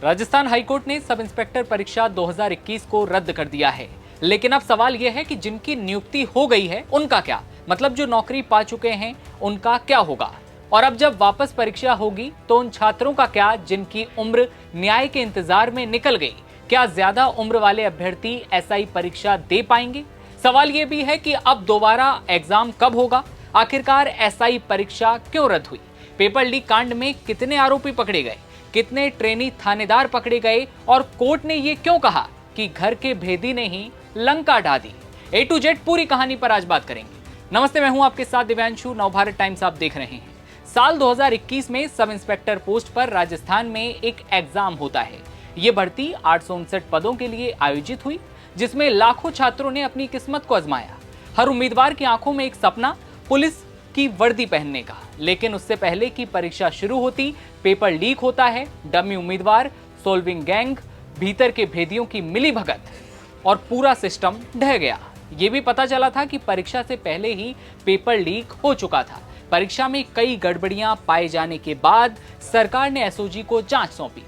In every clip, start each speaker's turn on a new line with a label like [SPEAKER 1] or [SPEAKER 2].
[SPEAKER 1] Rajasthan high court ने sub inspector परीक्षा 2021 को रद्द कर दिया है। लेकिन अब सवाल यह है कि जिनकी नियुक्ति हो गई है उनका क्या, मतलब जो नौकरी पा चुके हैं उनका क्या होगा। और अब जब वापस परीक्षा होगी तो उन छात्रों का क्या जिनकी उम्र न्याय के इंतजार में निकल गई। क्या ज्यादा उम्र वाले अभ्यर्थी एसआई परीक्षा दे पाएंगे। सवाल यह भी है कि अब दोबारा एग्जाम कब होगा। आखिरकार एसआई परीक्षा क्यों रद्द हुई। पेपर लीक कांड में कितने आरोपी पकड़े गए, कितने ट्रेनी थानेदार पकड़े गए और कोर्ट ने ये क्यों कहा कि घर के भेदी ने ही लंका ढा दी। A to Z पूरी कहानी पर आज बात करेंगे। नमस्ते, मैं हूं आपके साथ दिव्यांशु। नवभारत टाइम्स आप देख रहे हैं। साल 2021 में सब इंस्पेक्टर पोस्ट पर राजस्थान में एक एग्जाम होता है। ये भर्ती 859 पदों के लिए आयोजित हुई, जिसमें लाखों छात्रों ने अपनी किस्मत को आजमाया। हर उम्मीदवार की आंखों में एक सपना, पुलिस की वर्दी पहनने का। लेकिन उससे पहले कि परीक्षा शुरू होती, पेपर लीक होता है। डमी उम्मीदवार, सोल्विंग गैंग, भीतर के भेदियों की मिलीभगत और पूरा सिस्टम ढह गया। ये भी पता चला था कि परीक्षा से पहले ही पेपर लीक हो चुका था। परीक्षा में कई गड़बड़ियां पाए जाने के बाद सरकार ने एसओजी को जांच सौंपी।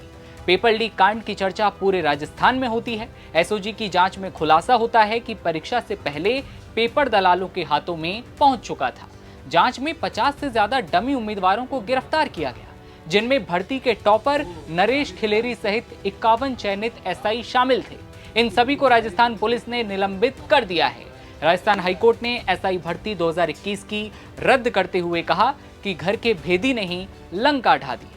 [SPEAKER 1] पेपर लीक कांड की चर्चा पूरे राजस्थान में होती है। एसओजी की जांच में खुलासा होता है कि परीक्षा से पहले पेपर दलालों के हाथों में पहुंच चुका था। जांच में 50 से ज्यादा डमी उम्मीदवारों को गिरफ्तार किया गया, जिनमें भर्ती के टॉपर नरेश खिलेरी सहित 51 चयनित एसआई शामिल थे। इन सभी को राजस्थान पुलिस ने निलंबित कर दिया है। राजस्थान हाईकोर्ट ने एसआई भर्ती 2021 की रद्द करते हुए कहा कि घर के भेदी ने ही लंका ढा दी।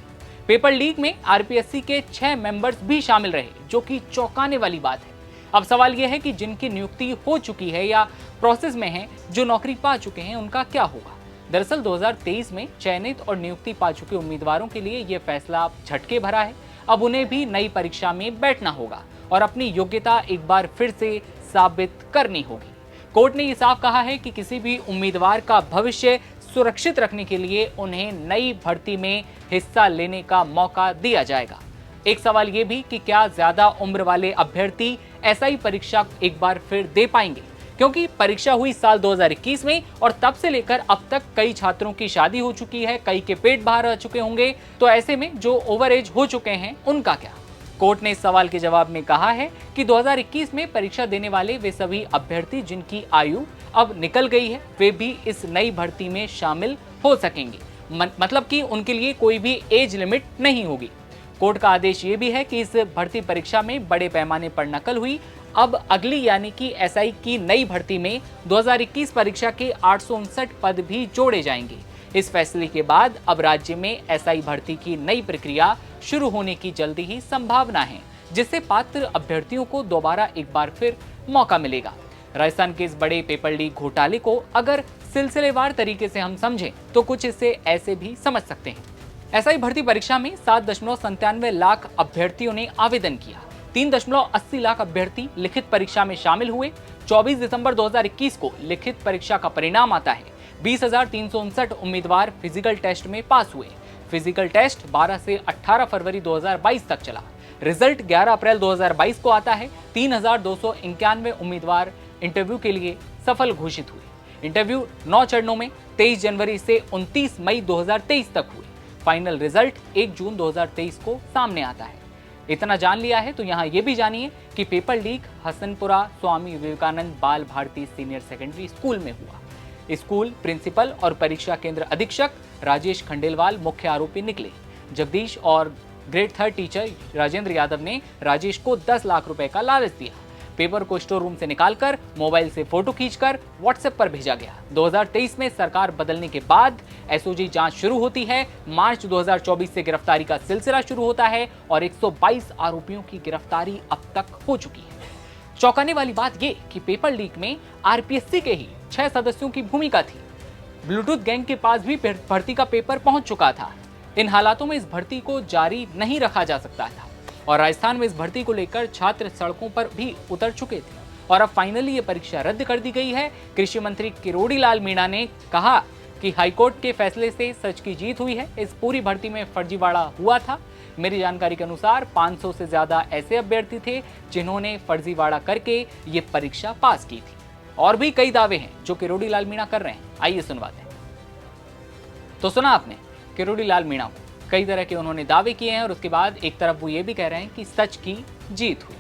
[SPEAKER 1] पेपर लीक में आरपीएससी के 6 मेंबर्स भी शामिल रहे, जो कि चौंकाने वाली बात है। अब सवाल यह है कि जिनकी नियुक्ति हो चुकी है या प्रोसेस में है, जो नौकरी पा चुके हैं, उनका क्या होगा। दरअसल 2023 में चयनित और नियुक्ति पा चुके उम्मीदवारों के लिए यह फैसला झटके भरा है। अब उन्हें भी नई परीक्षा में बैठना होगा और अपनी योग्यता एक बार फिर से साबित करनी होगी। कोर्ट ने ये साफ कहा है कि किसी भी उम्मीदवार का भविष्य सुरक्षित रखने के लिए उन्हें नई भर्ती में हिस्सा लेने का मौका दिया जाएगा। एक सवाल ये भी कि क्या ज्यादा उम्र वाले अभ्यर्थी एसआई परीक्षा एक बार फिर दे पाएंगे, क्योंकि परीक्षा हुई साल 2021 में और तब से लेकर अब तक कई छात्रों की शादी हो चुकी है, कई के पेट बाहर आ चुके होंगे। तो ऐसे में जो ओवर एज हो चुके हैं उनका क्या। कोर्ट ने इस सवाल के जवाब में कहा है कि 2021 में परीक्षा देने वाले वे सभी अभ्यर्थी जिनकी आयु अब निकल गई है, वे भी इस नई भर्ती में शामिल हो सकेंगे। मतलब कि उनके लिए कोई भी एज लिमिट नहीं होगी। कोर्ट का आदेश ये भी है कि इस भर्ती परीक्षा में बड़े पैमाने पर नकल हुई। अब अगली यानी कि एसआई की नई भर्ती में 2021 परीक्षा के 859 पद भी जोड़े जाएंगे। इस फैसले के बाद अब राज्य में एसआई भर्ती की नई प्रक्रिया शुरू होने की जल्दी ही संभावना है, जिससे पात्र अभ्यर्थियों को दोबारा एक बार फिर मौका मिलेगा। राजस्थान के इस बड़े पेपर लीक घोटाले को अगर सिलसिलेवार तरीके से हम समझें तो कुछ इसे ऐसे भी समझ सकते हैं। एसआई भर्ती परीक्षा में 7.97 लाख अभ्यर्थियों ने आवेदन किया। 3.80 लाख अभ्यर्थी लिखित परीक्षा में शामिल हुए। 24 दिसंबर 2021 को लिखित परीक्षा का परिणाम आता है। 20,359 उम्मीदवार फिजिकल टेस्ट में पास हुए। फिजिकल टेस्ट 12 से 18 फरवरी 2022 तक चला। रिजल्ट 11 अप्रैल 2022 को आता है। 3,291 उम्मीदवार इंटरव्यू के लिए सफल घोषित हुए। इंटरव्यू 9 चरणों में 23 जनवरी से 29 मई 2023 तक हुए। फाइनल रिजल्ट 1 जून 2023 को सामने आता है। इतना जान लिया है तो यहाँ ये भी जानिए कि पेपर लीक हसनपुरा स्वामी विवेकानंद बाल भारती सीनियर सेकेंडरी स्कूल में हुआ। स्कूल प्रिंसिपल और परीक्षा केंद्र अधीक्षक राजेश खंडेलवाल मुख्य आरोपी निकले। जगदीश और ग्रेड 3 टीचर राजेंद्र यादव ने राजेश को 10 लाख रुपए का लालच दिया। पेपर को स्टोर रूम से निकालकर मोबाइल से फोटो खींचकर व्हाट्सएप पर भेजा गया। 2023 में सरकार बदलने के बाद एसओजी जांच शुरू होती है। मार्च 2024 से गिरफ्तारी का सिलसिला शुरू होता है और 122 आरोपियों की गिरफ्तारी अब तक हो चुकी है। चौंकाने वाली बात यह कि पेपर लीक में आरपीएससी के ही 6 सदस्यों की भूमिका थी। ब्लूटूथ गैंग के पास भी भर्ती का पेपर पहुंच चुका था। इन हालातों में इस भर्ती को जारी नहीं रखा जा सकता था और राजस्थान में इस भर्ती को लेकर छात्र सड़कों पर भी उतर चुके थे। और अब फाइनली ये परीक्षा रद्द कर दी गई है। कृषि मंत्री किरोड़ी लाल मीणा ने कहा कि हाईकोर्ट के फैसले से सच की जीत हुई है। इस पूरी भर्ती में फर्जीवाड़ा हुआ था। मेरी जानकारी के अनुसार 500 से ज्यादा ऐसे अभ्यर्थी थे जिन्होंने फर्जीवाड़ा करके ये परीक्षा पास की थी। और भी कई दावे हैं जो किरोड़ी लाल मीणा कर रहे हैं। आइए सुनवाते हैं। तो सुना आपने किरोड़ी लाल मीणा को। कई तरह के उन्होंने दावे किए हैं और उसके बाद एक तरफ वो ये भी कह रहे हैं कि सच की जीत हुई।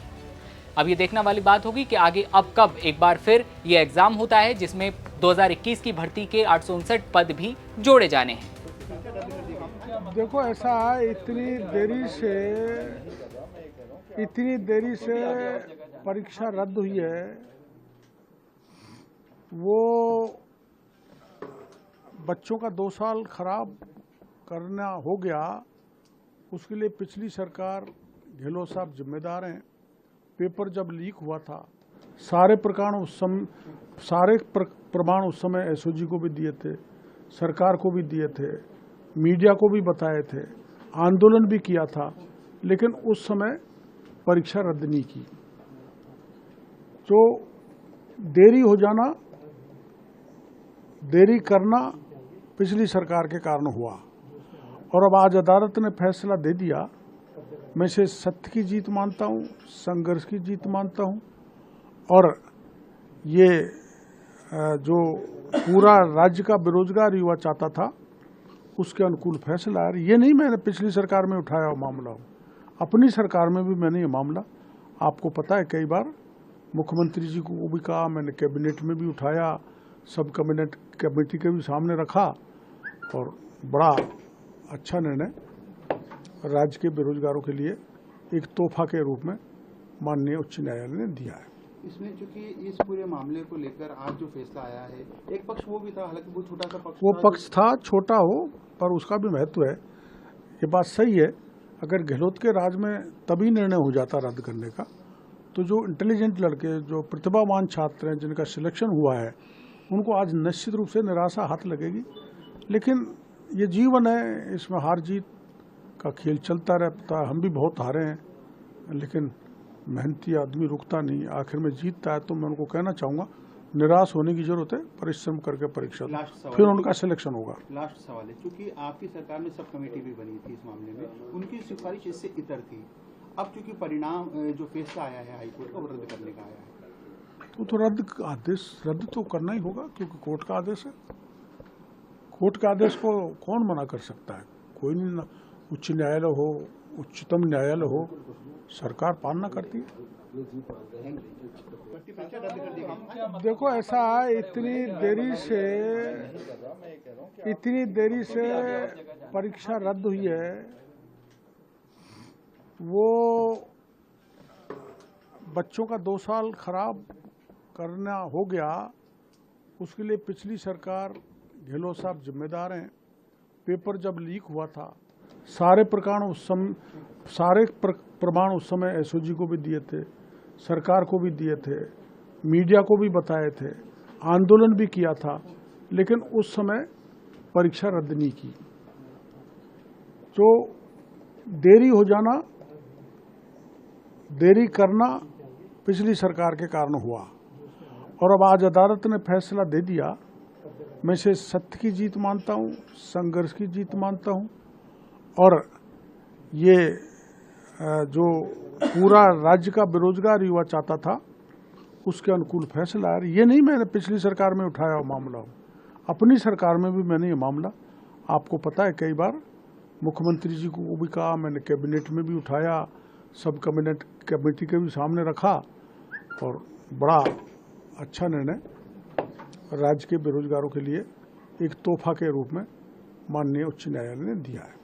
[SPEAKER 1] अब ये देखने वाली बात होगी कि आगे अब कब एक बार फिर ये एग्जाम होता है जिसमें 2021 की भर्ती के 859 पद भी जोड़े जाने हैं।
[SPEAKER 2] देखो, ऐसा है, इतनी देरी से परीक्षा रद्द हुई है, वो बच्चों का 2 साल खराब करना हो गया। उसके लिए पिछली सरकार, गहलोत साहब जिम्मेदार हैं। पेपर जब लीक हुआ था, सारे प्रमाण उस समय एसओजी को भी दिए थे, सरकार को भी दिए थे, मीडिया को भी बताए थे, आंदोलन भी किया था, लेकिन उस समय परीक्षा रद्द नहीं की। तो देरी हो जाना, देरी करना पिछली सरकार के कारण हुआ, और अब आज अदालत ने फैसला दे दिया। मैं इसे सत्य की जीत मानता हूँ, संघर्ष की जीत मानता हूँ, और ये जो पूरा राज्य का बेरोजगार युवा चाहता था, उसके अनुकूल फैसला है। ये नहीं मैंने पिछली सरकार में उठाया हुआ मामला हो, अपनी सरकार में भी मैंने ये मामला, आपको पता है, कई बार मुख्यमंत्री जी को भी कहा, मैंने कैबिनेट में भी उठाया, सब कैबिनेट कमेटी के भी सामने रखा, और बड़ा अच्छा निर्णय राज्य के बेरोजगारों के लिए एक तोहफा के रूप में माननीय उच्च न्यायालय ने दिया है।
[SPEAKER 3] इसमें चूंकि इस पूरे मामले को लेकर आज जो फैसला आया है, एक पक्ष वो भी था, हालांकि वो छोटा सा पक्ष, वो
[SPEAKER 2] पक्ष था, छोटा हो पर उसका भी महत्व है। ये बात सही है, अगर गहलोत के राज में तभी निर्णय हो जाता रद्द करने का, तो जो इंटेलिजेंट लड़के, जो प्रतिभावान छात्र हैं, जिनका सिलेक्शन हुआ है, उनको आज निश्चित रूप से निराशा हाथ लगेगी। लेकिन ये जीवन है, इसमें हार जीत का खेल चलता रहता है। हम भी बहुत हारे हैं, लेकिन मेहनती आदमी रुकता नहीं, आखिर में जीतता है। तो मैं उनको कहना चाहूँगा, निराश होने की जरूरत है, परिश्रम करके परीक्षा दो, फिर उनका सिलेक्शन होगा।
[SPEAKER 3] लास्ट सवाल है, क्योंकि आपकी सरकार में सब कमेटी भी बनी थी इस मामले में, उनकी सिफारिश इससे इतर थी। अब चूंकि परिणाम जो फैसला आया है हाईकोर्ट का, वो रद्द करने का आया है,
[SPEAKER 2] तो रद्द तो करना ही होगा, क्योंकि कोर्ट का आदेश है। कोर्ट के आदेश को कौन मना कर सकता है? कोई नहीं। उच्च न्यायालय हो, उच्चतम न्यायालय हो, सरकार पालना करती है। देखो, ऐसा है, इतनी देरी से परीक्षा रद्द हुई है, वो बच्चों का 2 साल खराब करना हो गया। उसके लिए पिछली सरकार, गहलोत साहब जिम्मेदार हैं। पेपर जब लीक हुआ था, सारे प्रमाण उस समय एसओजी को भी दिए थे, सरकार को भी दिए थे, मीडिया को भी बताए थे, आंदोलन भी किया था, लेकिन उस समय परीक्षा रद्द नहीं की। तो देरी हो जाना, देरी करना पिछली सरकार के कारण हुआ, और अब आज अदालत ने फैसला दे दिया। मैं इसे सत्य की जीत मानता हूँ, संघर्ष की जीत मानता हूँ, और ये जो पूरा राज्य का बेरोजगार युवा चाहता था, उसके अनुकूल फैसला है। ये नहीं मैंने पिछली सरकार में उठाया हुआ मामला हो, अपनी सरकार में भी मैंने ये मामला, आपको पता है, कई बार मुख्यमंत्री जी को भी कहा, मैंने कैबिनेट में भी उठाया, सब कैबिनेट कमेटी के भी सामने रखा, और बड़ा अच्छा निर्णय राज्य के बेरोजगारों के लिए एक तोहफा के रूप में माननीय उच्च न्यायालय ने दिया है।